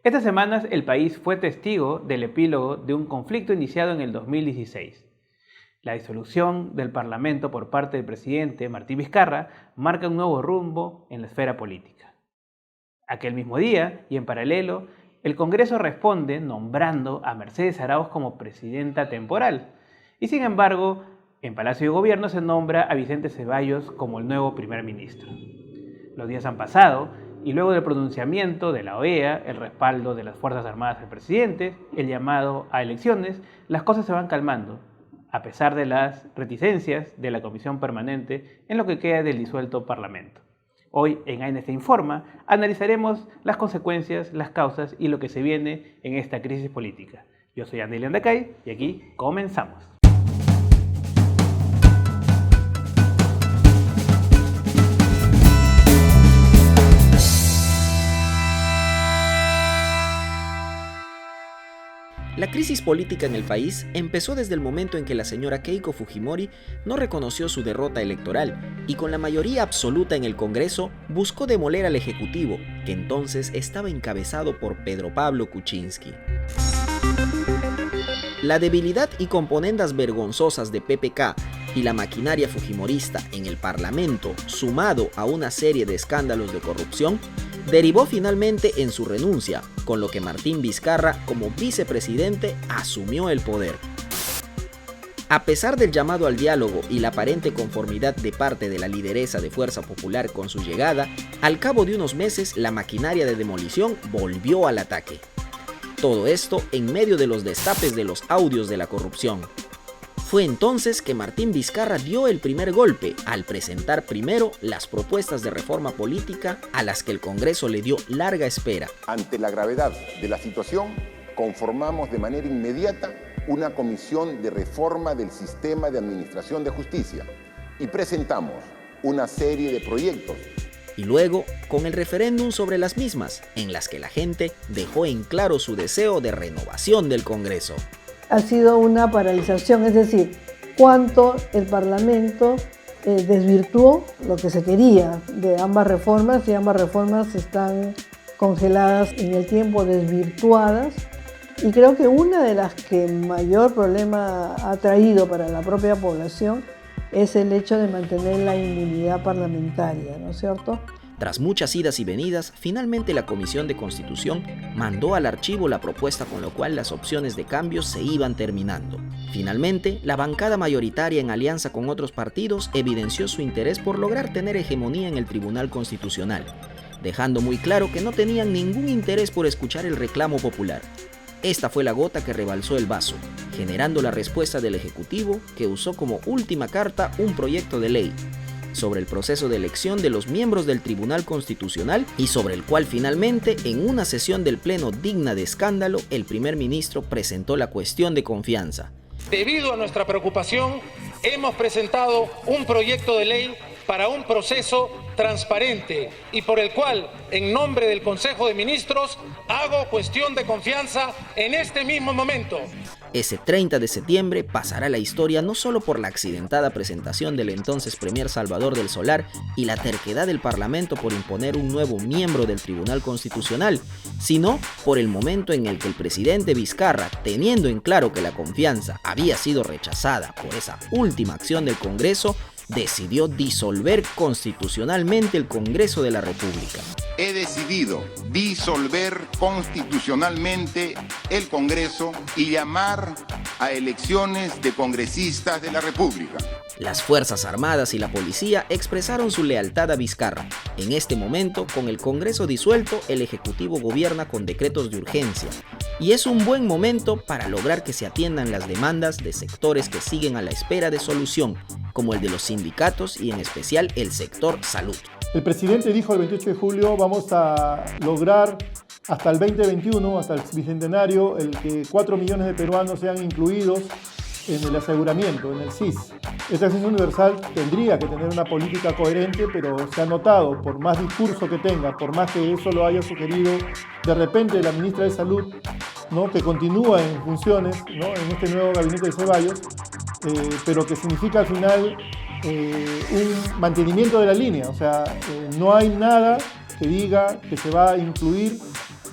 Estas semanas el país fue testigo del epílogo de un conflicto iniciado en el 2016. La disolución del Parlamento por parte del presidente Martín Vizcarra marca un nuevo rumbo en la esfera política. Aquel mismo día, y en paralelo, el Congreso responde nombrando a Mercedes Arauz como presidenta temporal. Y sin embargo, en Palacio de Gobierno se nombra a Vicente Ceballos como el nuevo primer ministro. Los días han pasado y luego del pronunciamiento de la OEA, el respaldo de las Fuerzas Armadas al presidente, el llamado a elecciones, las cosas se van calmando, a pesar de las reticencias de la Comisión Permanente en lo que queda del disuelto Parlamento. Hoy en ANC Informa analizaremos las consecuencias, las causas y lo que se viene en esta crisis política. Yo soy Andy Leandacay y aquí comenzamos. La crisis política en el país empezó desde el momento en que la señora Keiko Fujimori no reconoció su derrota electoral y con la mayoría absoluta en el Congreso buscó demoler al Ejecutivo, que entonces estaba encabezado por Pedro Pablo Kuczynski. La debilidad y componendas vergonzosas de PPK y la maquinaria fujimorista en el Parlamento, sumado a una serie de escándalos de corrupción, derivó finalmente en su renuncia, con lo que Martín Vizcarra, como vicepresidente, asumió el poder. A pesar del llamado al diálogo y la aparente conformidad de parte de la lideresa de Fuerza Popular con su llegada, al cabo de unos meses la maquinaria de demolición volvió al ataque. Todo esto en medio de los destapes de los audios de la corrupción. Fue entonces que Martín Vizcarra dio el primer golpe al presentar primero las propuestas de reforma política a las que el Congreso le dio larga espera. Ante la gravedad de la situación, conformamos de manera inmediata una comisión de reforma del sistema de administración de justicia y presentamos una serie de proyectos. Y luego, con el referéndum sobre las mismas, en las que la gente dejó en claro su deseo de renovación del Congreso. Ha sido una paralización, es decir, cuánto el Parlamento desvirtuó lo que se quería de ambas reformas, y ambas reformas están congeladas en el tiempo, desvirtuadas, y creo que una de las que mayor problema ha traído para la propia población es el hecho de mantener la inmunidad parlamentaria, ¿no es cierto? Tras muchas idas y venidas, finalmente la Comisión de Constitución mandó al archivo la propuesta con lo cual las opciones de cambio se iban terminando. Finalmente, la bancada mayoritaria en alianza con otros partidos evidenció su interés por lograr tener hegemonía en el Tribunal Constitucional, dejando muy claro que no tenían ningún interés por escuchar el reclamo popular. Esta fue la gota que rebalsó el vaso, generando la respuesta del Ejecutivo, que usó como última carta un proyecto de ley sobre el proceso de elección de los miembros del Tribunal Constitucional y sobre el cual finalmente, en una sesión del Pleno digna de escándalo, el primer ministro presentó la cuestión de confianza. Debido a nuestra preocupación, hemos presentado un proyecto de ley para un proceso transparente y por el cual, en nombre del Consejo de Ministros, hago cuestión de confianza en este mismo momento. Ese 30 de septiembre pasará la historia no solo por la accidentada presentación del entonces Premier Salvador del Solar y la terquedad del Parlamento por imponer un nuevo miembro del Tribunal Constitucional, sino por el momento en el que el presidente Vizcarra, teniendo en claro que la confianza había sido rechazada por esa última acción del Congreso, decidió disolver constitucionalmente el Congreso de la República. He decidido disolver constitucionalmente el Congreso y llamar a elecciones de congresistas de la República. Las Fuerzas Armadas y la Policía expresaron su lealtad a Vizcarra. En este momento, con el Congreso disuelto, el Ejecutivo gobierna con decretos de urgencia. Y es un buen momento para lograr que se atiendan las demandas de sectores que siguen a la espera de solución, como el de los sindicatos y en especial el sector salud. El presidente dijo el 28 de julio vamos a lograr hasta el 2021, hasta el bicentenario, el que 4 millones de peruanos sean incluidos en el aseguramiento, en el SIS. Esta acceso universal tendría que tener una política coherente, pero se ha notado, por más discurso que tenga, por más que eso lo haya sugerido de repente la ministra de Salud, ¿no?, que continúa en funciones, ¿no?, en este nuevo gabinete de Ceballos, pero que significa al final un mantenimiento de la línea. O sea, no hay nada que diga que se va a incluir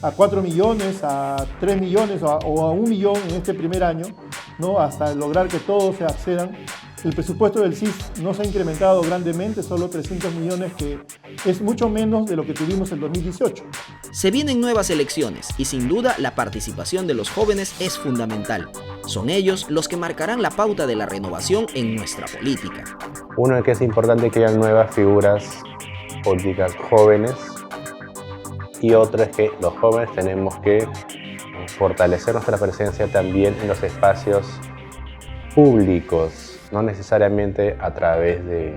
a 4 millones, a 3 millones o a 1 millón en este primer año, ¿no? Hasta lograr que todos se accedan. El presupuesto del CIS no se ha incrementado grandemente, solo 300 millones, que es mucho menos de lo que tuvimos en 2018. Se vienen nuevas elecciones y sin duda la participación de los jóvenes es fundamental. Son ellos los que marcarán la pauta de la renovación en nuestra política. Uno es que es importante que hayan nuevas figuras políticas jóvenes y otro es que los jóvenes tenemos que fortalecer nuestra presencia también en los espacios públicos, no necesariamente a través de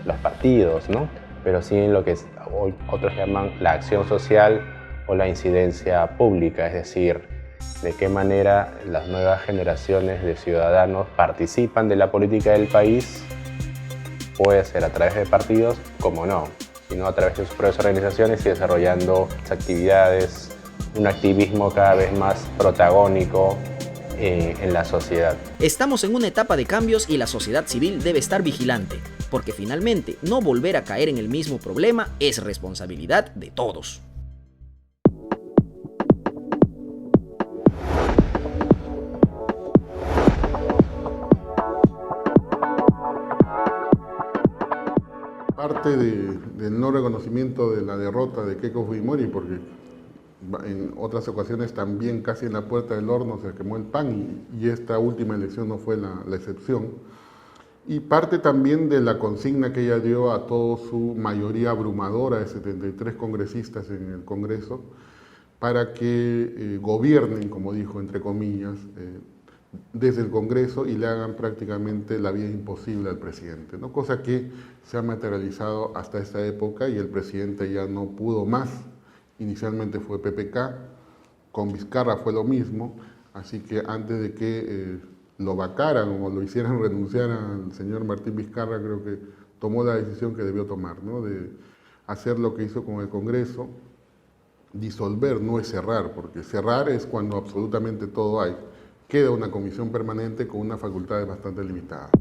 los partidos, ¿no? Pero sí en lo que hoy otros llaman la acción social o la incidencia pública, es decir, de qué manera las nuevas generaciones de ciudadanos participan de la política del país, puede ser a través de partidos, como no, sino a través de sus propias organizaciones y desarrollando actividades, un activismo cada vez más protagónico en la sociedad. Estamos en una etapa de cambios y la sociedad civil debe estar vigilante, porque finalmente no volver a caer en el mismo problema es responsabilidad de todos. Parte del no reconocimiento de la derrota de Keiko Fujimori, porque en otras ocasiones también casi en la puerta del horno se quemó el pan y esta última elección no fue la excepción. Y parte también de la consigna que ella dio a toda su mayoría abrumadora de 73 congresistas en el Congreso para que gobiernen, como dijo, entre comillas, desde el Congreso y le hagan prácticamente la vida imposible al presidente, ¿no? Cosa que se ha materializado hasta esta época y el presidente ya no pudo más. Inicialmente fue PPK, con Vizcarra fue lo mismo, así que antes de que lo vacaran o lo hicieran renunciar al señor Martín Vizcarra, creo que tomó la decisión que debió tomar, ¿no? De hacer lo que hizo con el Congreso. Disolver no es cerrar, porque cerrar es cuando absolutamente todo hay. Queda una comisión permanente con unas facultades bastante limitadas.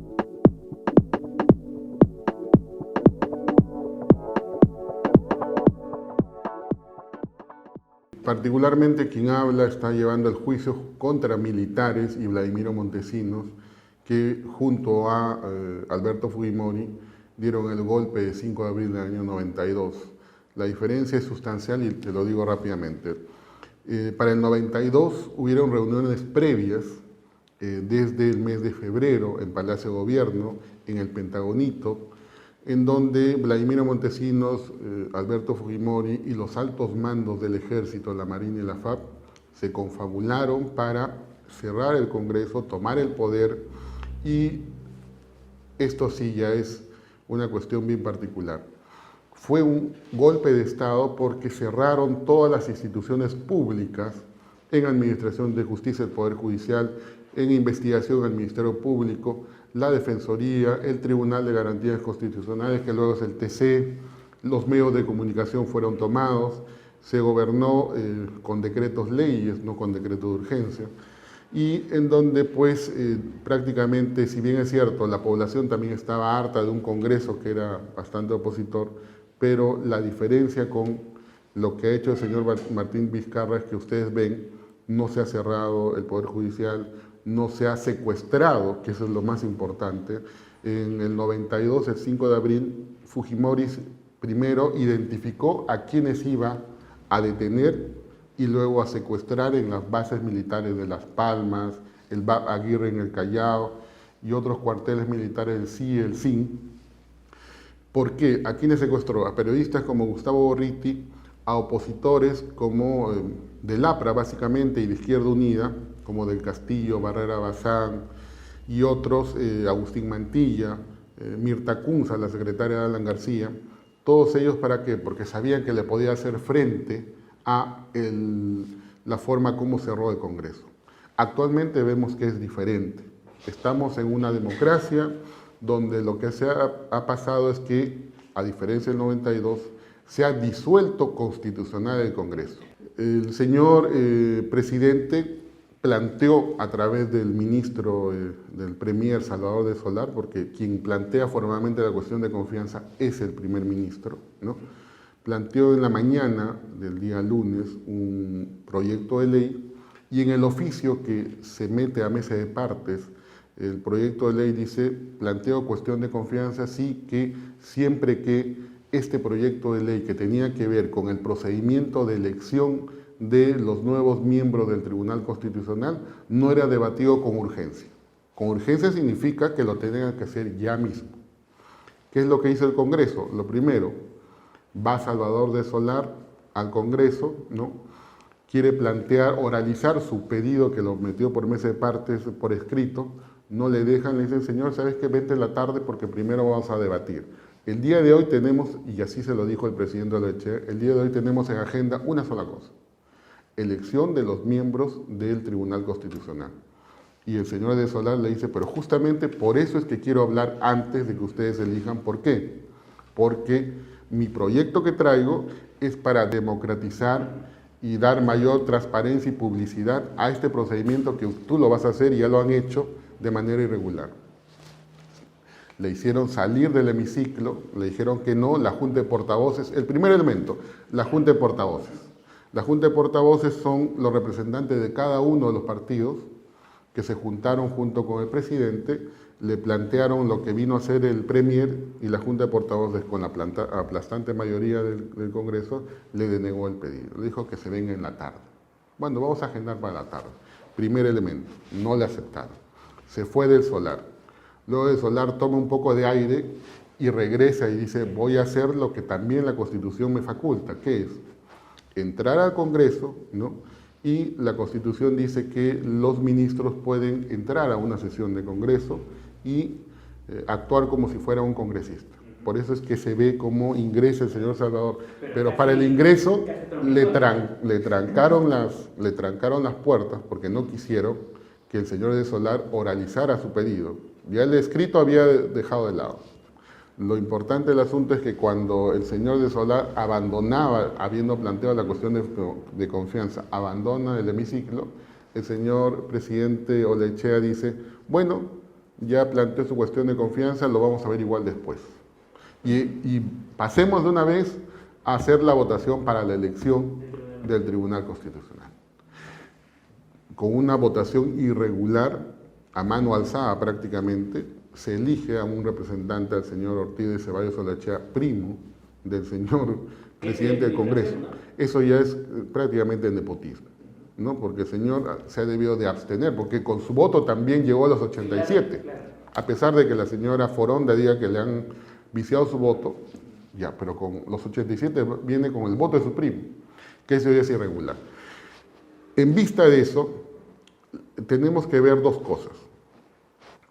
Particularmente quien habla está llevando el juicio contra militares y Vladimiro Montesinos, que junto a Alberto Fujimori dieron el golpe de 5 de abril del año 92. La diferencia es sustancial y te lo digo rápidamente. Para el 92 hubieron reuniones previas desde el mes de febrero en Palacio de Gobierno, en el Pentagonito, en donde Vladimiro Montesinos, Alberto Fujimori y los altos mandos del Ejército, la Marina y la FAP se confabularon para cerrar el Congreso, tomar el poder, y esto sí ya es una cuestión bien particular. Fue un golpe de Estado porque cerraron todas las instituciones públicas en Administración de Justicia, el Poder Judicial, en investigación al Ministerio Público, la Defensoría, el Tribunal de Garantías Constitucionales, que luego es el TC, los medios de comunicación fueron tomados, se gobernó con decretos leyes, no con decretos de urgencia, y en donde pues prácticamente, si bien es cierto, la población también estaba harta de un Congreso que era bastante opositor, pero la diferencia con lo que ha hecho el señor Martín Vizcarra es que ustedes ven, no se ha cerrado el Poder Judicial, no se ha secuestrado, que eso es lo más importante. En el 92, el 5 de abril, Fujimori primero identificó a quienes iba a detener y luego a secuestrar en las bases militares de Las Palmas, el BAP Aguirre en el Callao y otros cuarteles militares del CIE y el CIN. ¿Por qué? ¿A quiénes secuestró? A periodistas como Gustavo Gorriti, a opositores como del APRA básicamente y de Izquierda Unida, como del Castillo, Barrera Bazán y otros, Agustín Mantilla, Mirta Kunza, la secretaria de Alan García, todos ellos ¿para qué? Porque sabían que le podía hacer frente a la forma como cerró el Congreso. Actualmente vemos que es diferente. Estamos en una democracia donde lo que ha pasado es que, a diferencia del 92, se ha disuelto constitucional el Congreso. El señor presidente planteó a través del ministro del Premier Salvador de Solá, porque quien plantea formalmente la cuestión de confianza es el primer ministro, ¿no? planteó en la mañana del día lunes un proyecto de ley y en el oficio que se mete a mesa de partes, el proyecto de ley dice, planteo cuestión de confianza, sí que siempre que este proyecto de ley que tenía que ver con el procedimiento de elección de los nuevos miembros del Tribunal Constitucional no era debatido con urgencia. Con urgencia significa que lo tengan que hacer ya mismo. ¿Qué es lo que hizo el Congreso? Lo primero, va Salvador de Solar al Congreso, ¿no? Quiere plantear, oralizar su pedido que lo metió por mesa de partes por escrito, no le dejan, le dicen, señor, ¿sabes qué? Vente en la tarde porque primero vamos a debatir. El día de hoy tenemos, y así se lo dijo el presidente Olechea, el día de hoy tenemos en agenda una sola cosa, elección de los miembros del Tribunal Constitucional. Y el señor de Solar le dice, pero justamente por eso es que quiero hablar antes de que ustedes elijan. ¿Por qué? Porque mi proyecto que traigo es para democratizar y dar mayor transparencia y publicidad a este procedimiento que tú lo vas a hacer y ya lo han hecho de manera irregular. Le hicieron salir del hemiciclo, le dijeron que no, la Junta de Portavoces, el primer elemento, la Junta de Portavoces. La Junta de Portavoces son los representantes de cada uno de los partidos que se juntaron junto con el presidente, le plantearon lo que vino a hacer el Premier y la Junta de Portavoces con la aplastante mayoría del Congreso le denegó el pedido, le dijo que se venga en la tarde. Bueno, vamos a agendar para la tarde. Primer elemento, no le aceptaron. Se fue del Solar. Luego del Solar toma un poco de aire y regresa y dice, voy a hacer lo que también la Constitución me faculta, que es entrar al Congreso, ¿no? Y la Constitución dice que los ministros pueden entrar a una sesión de Congreso y actuar como si fuera un congresista. Por eso es que se ve cómo ingresa el señor Salvador. Pero para el ingreso le trancaron las puertas porque no quisieron que el señor de Solar oralizara su pedido. Ya el escrito había dejado de lado. Lo importante del asunto es que cuando el señor de Solar abandonaba, habiendo planteado la cuestión de confianza, abandona el hemiciclo, el señor presidente Olechea dice, bueno, ya planteó su cuestión de confianza, lo vamos a ver igual después. Y pasemos de una vez a hacer la votación para la elección del Tribunal Constitucional. Con una votación irregular, a mano alzada prácticamente, se elige a un representante, al señor Ortiz de Ceballos Olechea, primo del señor presidente del Congreso. Eso ya es prácticamente nepotismo, ¿no? Porque el señor se ha debido de abstener, porque con su voto también llegó a los 87. A pesar de que la señora Foronda diga que le han viciado su voto, ya, pero con los 87 viene con el voto de su primo, que eso ya es irregular. En vista de eso, tenemos que ver dos cosas: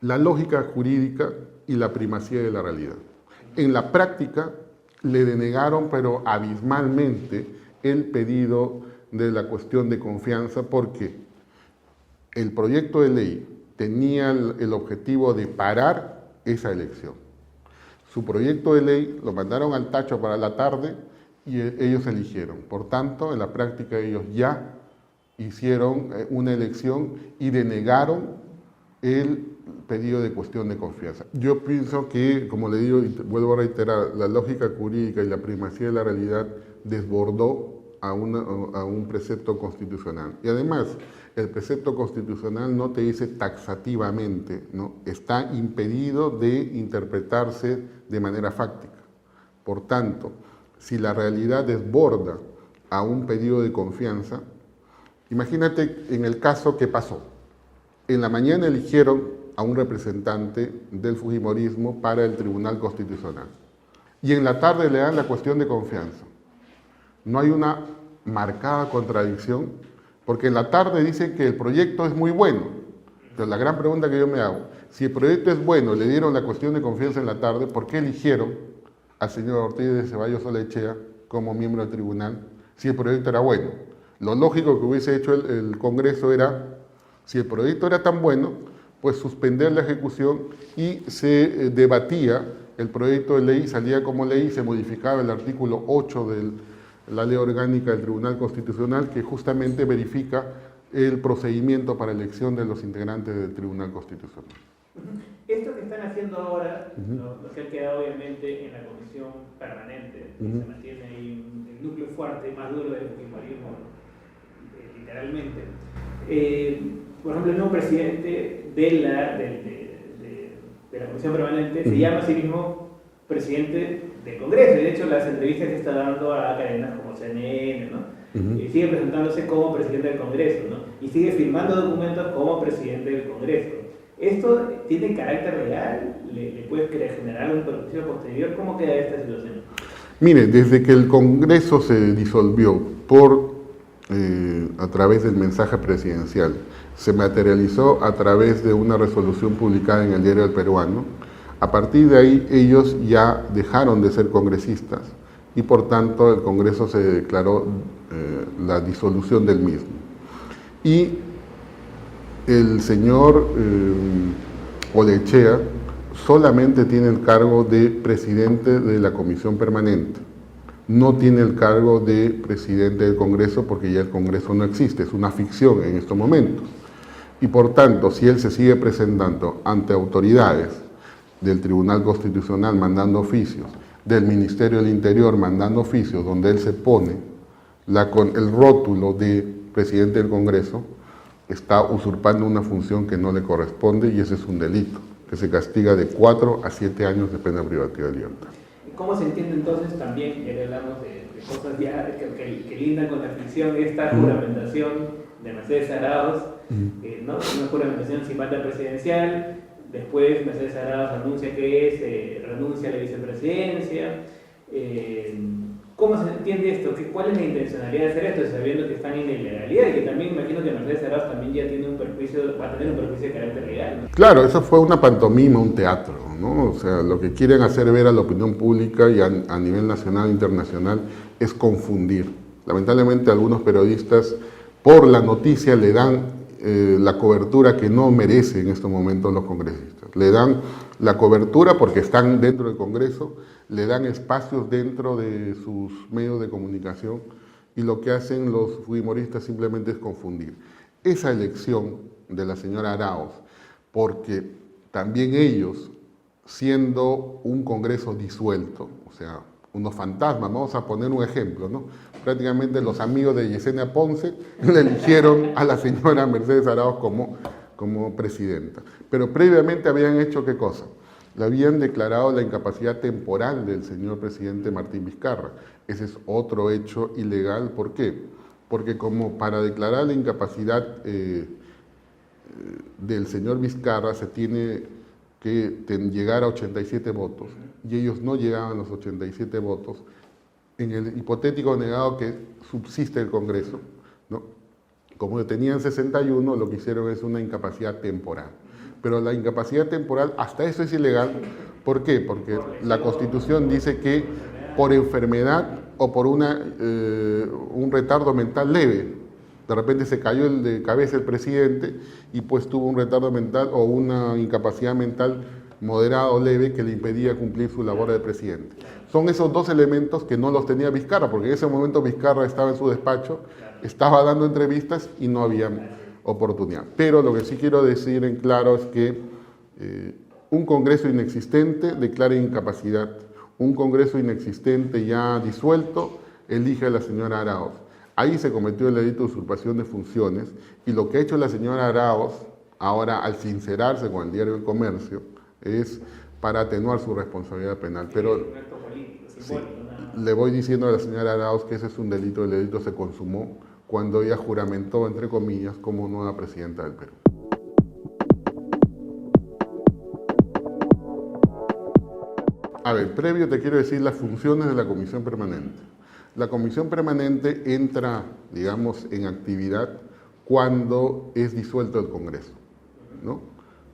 la lógica jurídica y la primacía de la realidad. En la práctica le denegaron, pero abismalmente, el pedido de la cuestión de confianza porque el proyecto de ley tenía el objetivo de parar esa elección. Su proyecto de ley lo mandaron al tacho para la tarde y ellos eligieron. Por tanto, en la práctica ellos ya hicieron una elección y denegaron el pedido de cuestión de confianza. Yo pienso que, como le digo y vuelvo a reiterar, la lógica jurídica y la primacía de la realidad desbordó a un precepto constitucional. Y además, el precepto constitucional no te dice taxativamente, ¿no? Está impedido de interpretarse de manera fáctica. Por tanto, si la realidad desborda a un pedido de confianza, imagínate en el caso que pasó. En la mañana eligieron a un representante del fujimorismo para el Tribunal Constitucional. Y en la tarde le dan la cuestión de confianza. No hay una marcada contradicción, porque en la tarde dicen que el proyecto es muy bueno. Pero la gran pregunta que yo me hago, si el proyecto es bueno, le dieron la cuestión de confianza en la tarde, ¿por qué eligieron al señor Ortiz de Ceballos Olechea como miembro del tribunal si el proyecto era bueno? Lo lógico que hubiese hecho el Congreso era, si el proyecto era tan bueno, pues suspender la ejecución y se debatía el proyecto de ley, salía como ley y se modificaba el artículo 8 de la Ley Orgánica del Tribunal Constitucional que justamente verifica el procedimiento para elección de los integrantes del Tribunal Constitucional. Esto que están haciendo ahora, lo que ha quedado obviamente en la comisión permanente, se mantiene ahí el núcleo fuerte, más duro del fujimorismo, literalmente. Por ejemplo, el nuevo presidente de la comisión permanente se llama a sí mismo presidente del Congreso. De hecho, las entrevistas que está dando a cadenas como CNN, ¿no? Sigue presentándose como presidente del Congreso, ¿no? Y sigue firmando documentos como presidente del Congreso. ¿Esto tiene carácter real? ¿Le puede generar un perjuicio posterior? ¿Cómo queda esta situación? Mire, desde que el Congreso se disolvió a través del mensaje presidencial, se materializó a través de una resolución publicada en el Diario del Peruano, a partir de ahí ellos ya dejaron de ser congresistas y por tanto el Congreso se declaró la disolución del mismo. Y el señor Olechea solamente tiene el cargo de presidente de la comisión permanente. No tiene el cargo de presidente del Congreso porque ya el Congreso no existe, es una ficción en estos momentos. Y por tanto, si él se sigue presentando ante autoridades del Tribunal Constitucional mandando oficios, del Ministerio del Interior mandando oficios, donde él se pone con el rótulo de presidente del Congreso, está usurpando una función que no le corresponde y ese es un delito, que se castiga de 4 a 7 años de pena privativa de libertad. ¿Cómo se entiende entonces también, ya que hablamos de cosas ya que lindan con la ficción, esta juramentación de Mercedes Arauz, ¿no? Una juramentación sin banda presidencial, después Mercedes Arauz anuncia que renuncia a la vicepresidencia? ¿Cómo se entiende esto? ¿Cuál es la intencionalidad de hacer esto, sabiendo que están en ilegalidad y que también imagino que Mercedes Arauz también ya tiene va a tener un perjuicio de carácter legal, ¿no? Claro, eso fue una pantomima, un teatro, ¿no? O sea, lo que quieren hacer ver a la opinión pública y a nivel nacional e internacional es confundir. Lamentablemente algunos periodistas por la noticia le dan la cobertura que no merecen en estos momentos los congresistas. Le dan la cobertura porque están dentro del Congreso, le dan espacios dentro de sus medios de comunicación y lo que hacen los fujimoristas simplemente es confundir. Esa elección de la señora Arauz, porque también ellos, siendo un Congreso disuelto, o sea, unos fantasmas, vamos a poner un ejemplo, ¿no? Prácticamente los amigos de Yesenia Ponce le eligieron a la señora Mercedes Arauz como presidenta. Pero previamente habían hecho ¿qué cosa? Le habían declarado la incapacidad temporal del señor presidente Martín Vizcarra. Ese es otro hecho ilegal. ¿Por qué? Porque como para declarar la incapacidad del señor Vizcarra se tiene que llegar a 87 votos y ellos no llegaban a los 87 votos, en el hipotético negado que subsiste el Congreso, ¿no? Como tenían 61, lo que hicieron es una incapacidad temporal. Pero la incapacidad temporal, hasta eso es ilegal. ¿Por qué? Porque la Constitución dice que por enfermedad o por un retardo mental leve, de repente se cayó de cabeza el presidente y pues tuvo un retardo mental o una incapacidad mental moderada o leve que le impedía cumplir su labor de presidente. Son esos dos elementos que no los tenía Vizcarra, porque en ese momento Vizcarra estaba en su despacho, estaba dando entrevistas y no había oportunidad. Pero lo que sí quiero decir en claro es que un Congreso inexistente declara incapacidad. Un Congreso inexistente ya disuelto elige a la señora Arauz. Ahí se cometió el delito de usurpación de funciones y lo que ha hecho la señora Arauz ahora al sincerarse con el Diario del Comercio es para atenuar su responsabilidad penal. Pero sí, le voy diciendo a la señora Arauz que ese es un delito, el delito se consumó cuando ella juramentó, entre comillas, como nueva presidenta del Perú. A ver, previo te quiero decir las funciones de la Comisión Permanente. La Comisión Permanente entra, digamos, en actividad cuando es disuelto el Congreso, ¿no?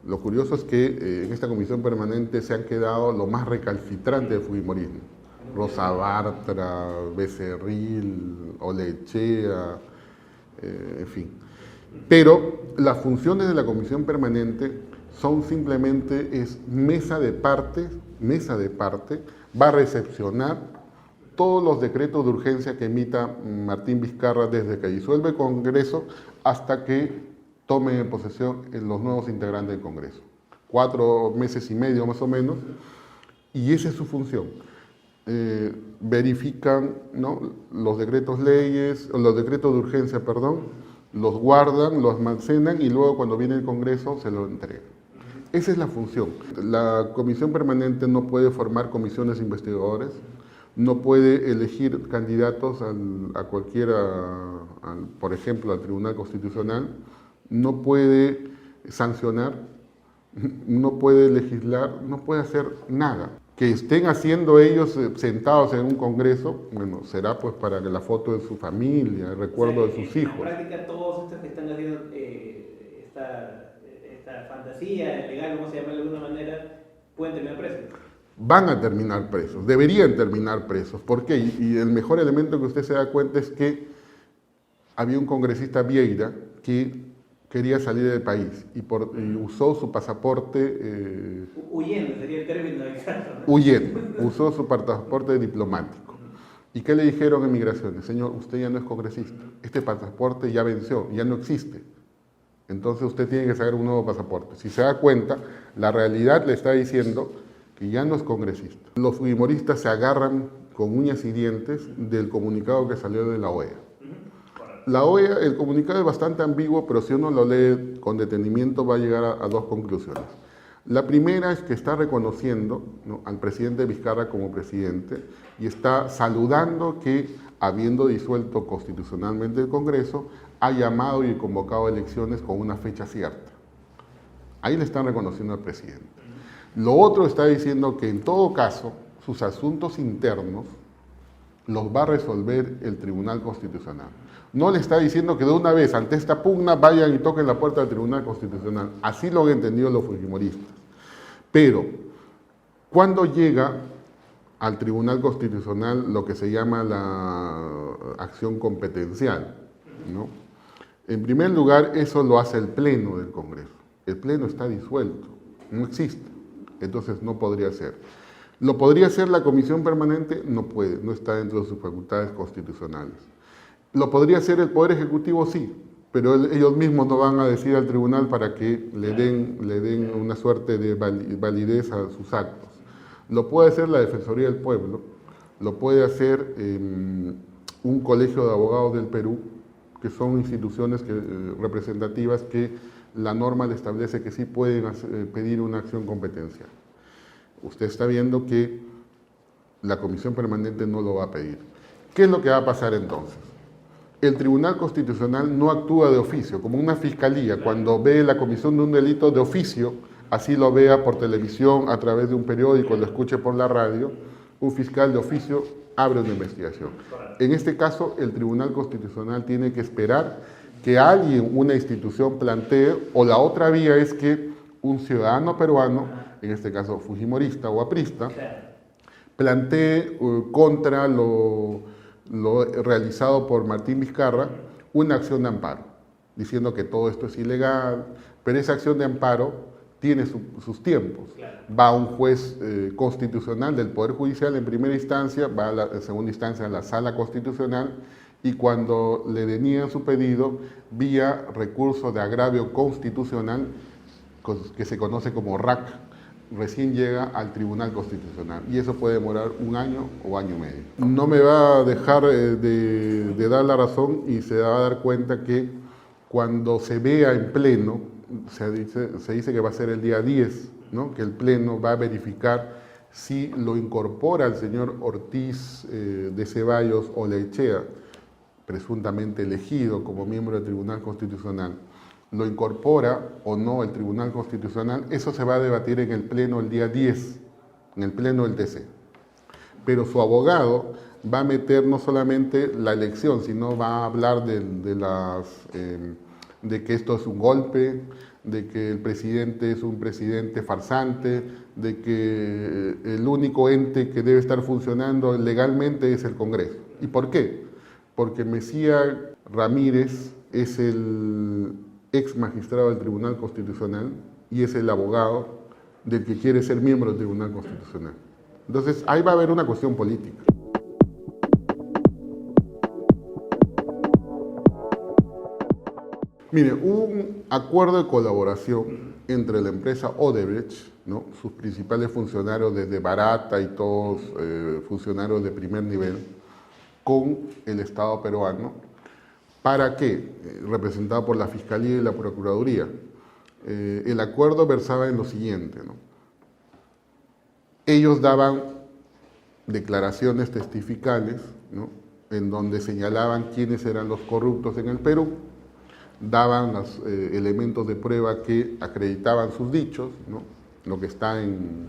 Lo curioso es que en esta Comisión Permanente se han quedado lo más recalcitrante del fujimorismo. Rosa Bartra, Becerril, Olechea, en fin. Pero las funciones de la Comisión Permanente son simplemente mesa de parte, va a recepcionar todos los decretos de urgencia que emita Martín Vizcarra desde que disuelve el Congreso hasta que tomen posesión los nuevos integrantes del Congreso. 4 meses y medio más o menos, y esa es su función. Verifican, ¿no?, los decretos leyes, los decretos de urgencia, perdón, los guardan, los almacenan y luego cuando viene el Congreso se lo entregan. Esa es la función. La comisión permanente no puede formar comisiones investigadoras, no puede elegir candidatos a cualquiera, por ejemplo, al Tribunal Constitucional, no puede sancionar, no puede legislar, no puede hacer nada. Que estén haciendo ellos sentados en un congreso, bueno, será pues para que la foto de su familia, el recuerdo de sus hijos. En la práctica todos estos que están haciendo esta fantasía legal, ¿cómo se llama de alguna manera?, pueden terminar presos. Van a terminar presos, deberían terminar presos. ¿Por qué? Y el mejor elemento que usted se da cuenta es que había un congresista Vieira que quería salir del país y usó su pasaporte... huyendo, sería el término exacto, ¿no? Huyendo, usó su pasaporte diplomático. ¿Y qué le dijeron en Migraciones? Señor, usted ya no es congresista, este pasaporte ya venció, ya no existe. Entonces usted tiene que sacar un nuevo pasaporte. Si se da cuenta, la realidad le está diciendo que ya no es congresista. Los fujimoristas se agarran con uñas y dientes del comunicado que salió de la OEA. La OEA, el comunicado es bastante ambiguo, pero si uno lo lee con detenimiento va a llegar a 2 conclusiones. La primera es que está reconociendo, ¿no?, al presidente Vizcarra como presidente y está saludando que, habiendo disuelto constitucionalmente el Congreso, ha llamado y convocado elecciones con una fecha cierta. Ahí le están reconociendo al presidente. Lo otro está diciendo que en todo caso sus asuntos internos los va a resolver el Tribunal Constitucional. No le está diciendo que de una vez ante esta pugna vayan y toquen la puerta del Tribunal Constitucional. Así lo han entendido los fujimoristas. Pero cuando llega al Tribunal Constitucional lo que se llama la acción competencial, ¿no?, en primer lugar eso lo hace el Pleno del Congreso. El Pleno está disuelto, no existe, entonces no podría ser. ¿Lo podría hacer la Comisión Permanente? No puede, no está dentro de sus facultades constitucionales. ¿Lo podría hacer el Poder Ejecutivo? Sí, pero ellos mismos no van a decir al tribunal para que le den una suerte de validez a sus actos. Lo puede hacer la Defensoría del Pueblo, lo puede hacer un colegio de abogados del Perú, que son instituciones representativas que la norma le establece que sí pueden pedir una acción competencial. Usted está viendo que la Comisión Permanente no lo va a pedir. ¿Qué es lo que va a pasar entonces? El Tribunal Constitucional no actúa de oficio, como una fiscalía, cuando ve la comisión de un delito de oficio, así lo vea por televisión, a través de un periódico, lo escuche por la radio, un fiscal de oficio abre una investigación. En este caso, el Tribunal Constitucional tiene que esperar que alguien, una institución plantee, o la otra vía es que un ciudadano peruano, en este caso fujimorista o aprista, plantee contra lo realizado por Martín Vizcarra una acción de amparo, diciendo que todo esto es ilegal, pero esa acción de amparo tiene sus tiempos. Va a un juez constitucional del Poder Judicial en primera instancia, va en segunda instancia a la Sala Constitucional y cuando le deniegan su pedido, vía recurso de agravio constitucional, que se conoce como RAC, recién llega al Tribunal Constitucional y eso puede demorar 1 año o año y medio. No me va a dejar de dar la razón y se va a dar cuenta que cuando se vea en pleno, se dice que va a ser el día 10, ¿no?, que el Pleno va a verificar si lo incorpora el señor Ortiz de Ceballos Olechea, presuntamente elegido como miembro del Tribunal Constitucional, lo incorpora o no el Tribunal Constitucional, eso se va a debatir en el Pleno el día 10, en el Pleno del TC. Pero su abogado va a meter no solamente la elección, sino va a hablar de que esto es un golpe, de que el presidente es un presidente farsante, de que el único ente que debe estar funcionando legalmente es el Congreso. ¿Y por qué? Porque Mejía Ramírez es el ex magistrado del Tribunal Constitucional y es el abogado del que quiere ser miembro del Tribunal Constitucional. Entonces, ahí va a haber una cuestión política. Mire, hubo un acuerdo de colaboración entre la empresa Odebrecht, ¿no?, sus principales funcionarios desde Barata y todos funcionarios de primer nivel, con el Estado peruano. ¿Para qué? Representado por la Fiscalía y la Procuraduría. El acuerdo versaba en lo siguiente, ¿no? Ellos daban declaraciones testificales, ¿no?, en donde señalaban quiénes eran los corruptos en el Perú, daban los elementos de prueba que acreditaban sus dichos, ¿no?, lo que está en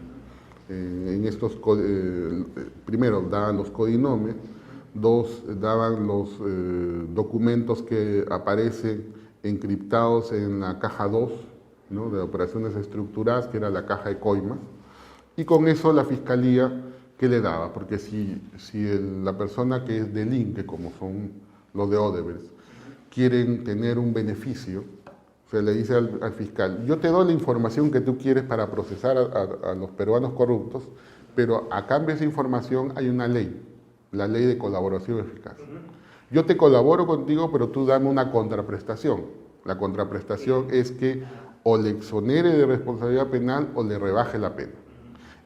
estos, primero daban los codinomes, dos, daban los documentos que aparecen encriptados en la caja 2, ¿no?, de operaciones estructuradas, que era la caja de coimas, y con eso la Fiscalía, ¿qué le daba? Porque si la persona que es del INCE, como son los de Odebrecht, quieren tener un beneficio, se le dice al fiscal, yo te doy la información que tú quieres para procesar a los peruanos corruptos, pero a cambio de esa información hay una ley, la ley de colaboración eficaz. Yo te colaboro contigo, pero tú dame una contraprestación. La contraprestación es que o le exonere de responsabilidad penal o le rebaje la pena.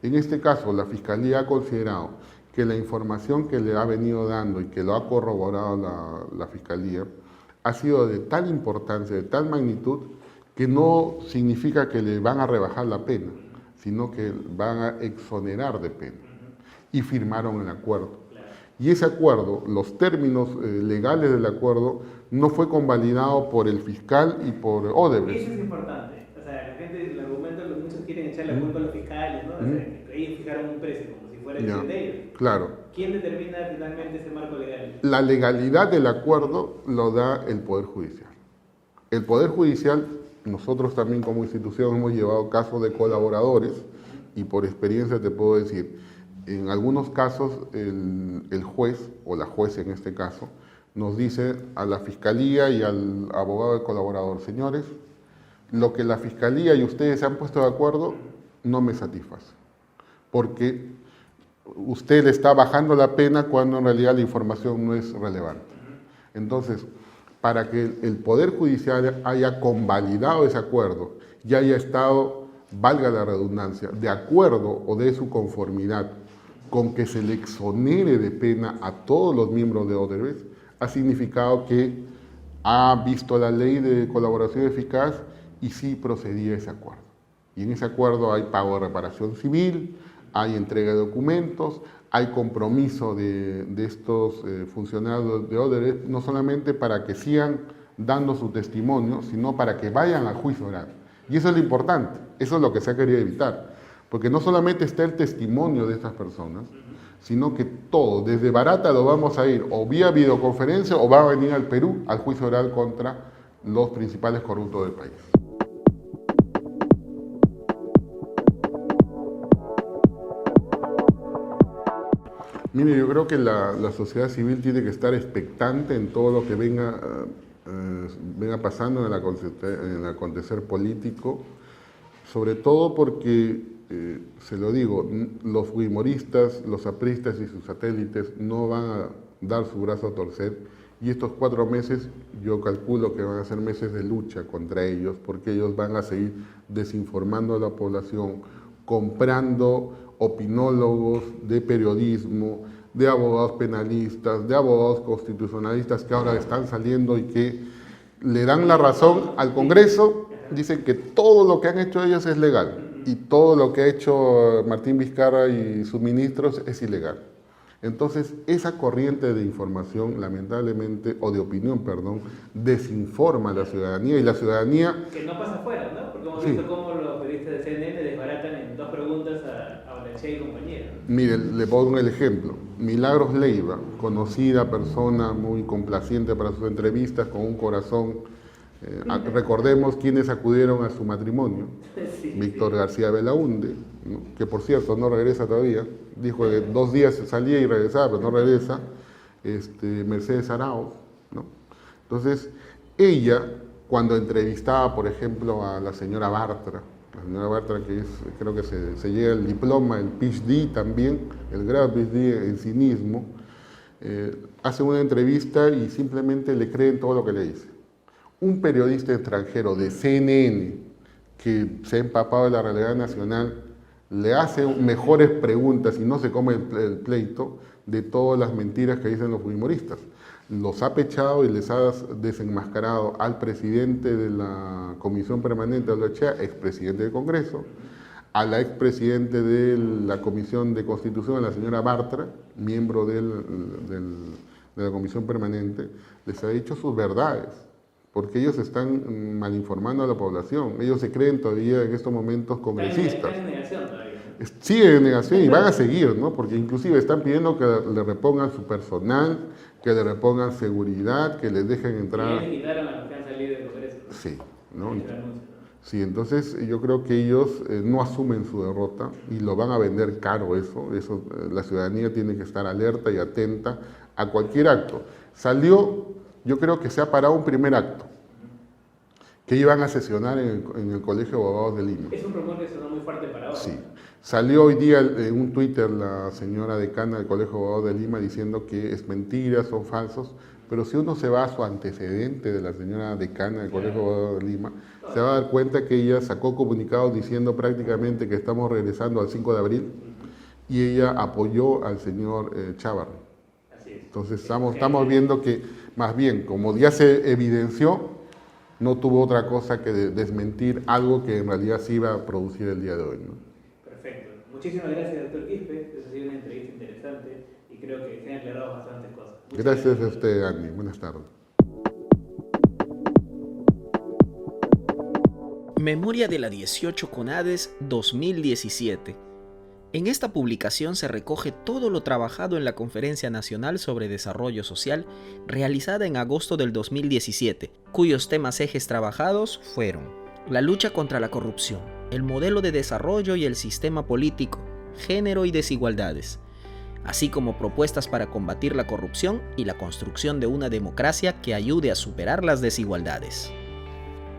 En este caso, la Fiscalía ha considerado que la información que le ha venido dando y que lo ha corroborado la Fiscalía ha sido de tal importancia, de tal magnitud, que no significa que le van a rebajar la pena, sino que van a exonerar de pena. Y firmaron el acuerdo. Y ese acuerdo, los términos legales del acuerdo, no fue convalidado por el fiscal y por Odebrecht. Eso es importante. O sea, la gente, el argumento, muchos quieren echar la culpa a los fiscales, ¿no? O sea, ellos fijaron un precio, como si fuera el de ellos. Claro. ¿Quién determina finalmente ese marco legal? La legalidad del acuerdo lo da el Poder Judicial. El Poder Judicial, nosotros también como institución hemos llevado casos de colaboradores y por experiencia te puedo decir, en algunos casos el juez, o la jueza en este caso, nos dice a la Fiscalía y al abogado del colaborador, señores, lo que la Fiscalía y ustedes se han puesto de acuerdo no me satisface, porque usted le está bajando la pena cuando en realidad la información no es relevante. Entonces, para que el Poder Judicial haya convalidado ese acuerdo y haya estado, valga la redundancia, de acuerdo o de su conformidad con que se le exonere de pena a todos los miembros de Odebrecht, ha significado que ha visto la ley de colaboración eficaz y sí procedía ese acuerdo. Y en ese acuerdo hay pago de reparación civil, hay entrega de documentos, hay compromiso de estos funcionarios de Odebrecht, no solamente para que sigan dando su testimonio, sino para que vayan al juicio oral. Y eso es lo importante, eso es lo que se ha querido evitar. Porque no solamente está el testimonio de estas personas, sino que todo, desde Barata lo vamos a ir o vía videoconferencia o va a venir al Perú al juicio oral contra los principales corruptos del país. Mire, yo creo que la sociedad civil tiene que estar expectante en todo lo que venga pasando en el acontecer político, sobre todo porque, se lo digo, los fujimoristas, los apristas y sus satélites no van a dar su brazo a torcer, y estos 4 meses yo calculo que van a ser meses de lucha contra ellos, porque ellos van a seguir desinformando a la población, comprando opinólogos de periodismo, de abogados penalistas, de abogados constitucionalistas que ahora están saliendo y que le dan la razón al Congreso, dicen que todo lo que han hecho ellos es legal y todo lo que ha hecho Martín Vizcarra y sus ministros es ilegal. Entonces, esa corriente de información, lamentablemente, o de opinión, perdón, desinforma a la ciudadanía, y la ciudadanía... Que no pasa afuera, ¿no? Porque hemos visto cómo los periodistas de CNN desbaratan en 2 preguntas a Olache y compañía. Mire, le pongo el ejemplo. Milagros Leiva, conocida persona, muy complaciente para sus entrevistas, con un corazón... recordemos quienes acudieron a su matrimonio. Sí, Víctor García Belaúnde, ¿no?, que por cierto no regresa todavía, dijo que 2 días salía y regresaba, pero no regresa. Mercedes Arauz, ¿no? Entonces, ella, cuando entrevistaba, por ejemplo, a la señora Bartra que creo que se llega el diploma, el PhD también, el grado PhD en cinismo, hace una entrevista y simplemente le creen todo lo que le dice. Un periodista extranjero de CNN que se ha empapado de la realidad nacional, le hace mejores preguntas y no se come el pleito de todas las mentiras que dicen los fujimoristas. Los ha pechado y les ha desenmascarado al presidente de la Comisión Permanente de la OEA, expresidente del Congreso, a la expresidente de la Comisión de Constitución, la señora Bartra, miembro de la Comisión Permanente, les ha dicho sus verdades, porque ellos están malinformando a la población. Ellos se creen todavía en estos momentos congresistas. Siguen en negación y van a seguir, ¿no? Porque inclusive están pidiendo que le repongan su personal, que le repongan seguridad, que les dejen entrar. Y quitaron la confianza al líder del Congreso. Sí, ¿no? Sí, entonces yo creo que ellos no asumen su derrota y lo van a vender caro eso. La ciudadanía tiene que estar alerta y atenta a cualquier acto. Yo creo que se ha parado un primer acto, que iban a sesionar en el Colegio de Abogados de Lima. Es un rumor que sonó muy fuerte para ahora. Sí. Salió hoy día en un Twitter la señora decana del Colegio de Abogados de Lima diciendo que es mentira, son falsos, pero si uno se va a su antecedente de la señora decana del Colegio de Abogados de Lima, se va a dar cuenta que ella sacó comunicados diciendo prácticamente que estamos regresando al 5 de abril y ella apoyó al señor Chávarri. Entonces estamos viendo que más bien, como ya se evidenció, no tuvo otra cosa que desmentir algo que en realidad se iba a producir el día de hoy, ¿no? Perfecto. Muchísimas gracias, doctor Quispe. Esta ha sido una entrevista interesante y creo que se han aclarado bastantes cosas. Gracias a usted, Andy. Buenas tardes. Memoria de la 18 CONADES 2017. En esta publicación se recoge todo lo trabajado en la Conferencia Nacional sobre Desarrollo Social realizada en agosto del 2017, cuyos temas ejes trabajados fueron la lucha contra la corrupción, el modelo de desarrollo y el sistema político, género y desigualdades, así como propuestas para combatir la corrupción y la construcción de una democracia que ayude a superar las desigualdades.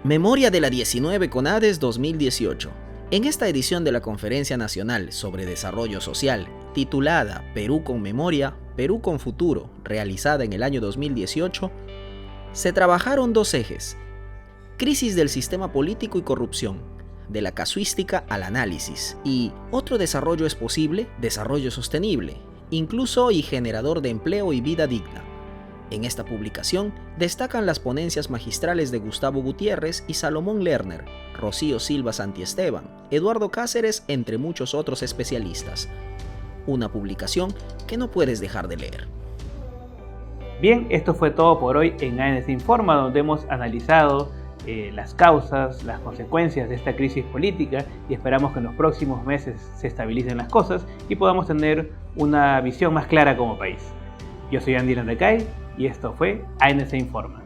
Memoria de la 19 CONADES 2018. En esta edición de la Conferencia Nacional sobre Desarrollo Social, titulada Perú con Memoria, Perú con Futuro, realizada en el año 2018, se trabajaron dos ejes: crisis del sistema político y corrupción, de la casuística al análisis, y otro desarrollo es posible, desarrollo sostenible, incluso y generador de empleo y vida digna. En esta publicación destacan las ponencias magistrales de Gustavo Gutiérrez y Salomón Lerner, Rocío Silva Santiesteban, Eduardo Cáceres, entre muchos otros especialistas. Una publicación que no puedes dejar de leer. Bien, esto fue todo por hoy en ANC Informa, donde hemos analizado las causas, las consecuencias de esta crisis política y esperamos que en los próximos meses se estabilicen las cosas y podamos tener una visión más clara como país. Yo soy Andy Landacay y esto fue ANC Informa.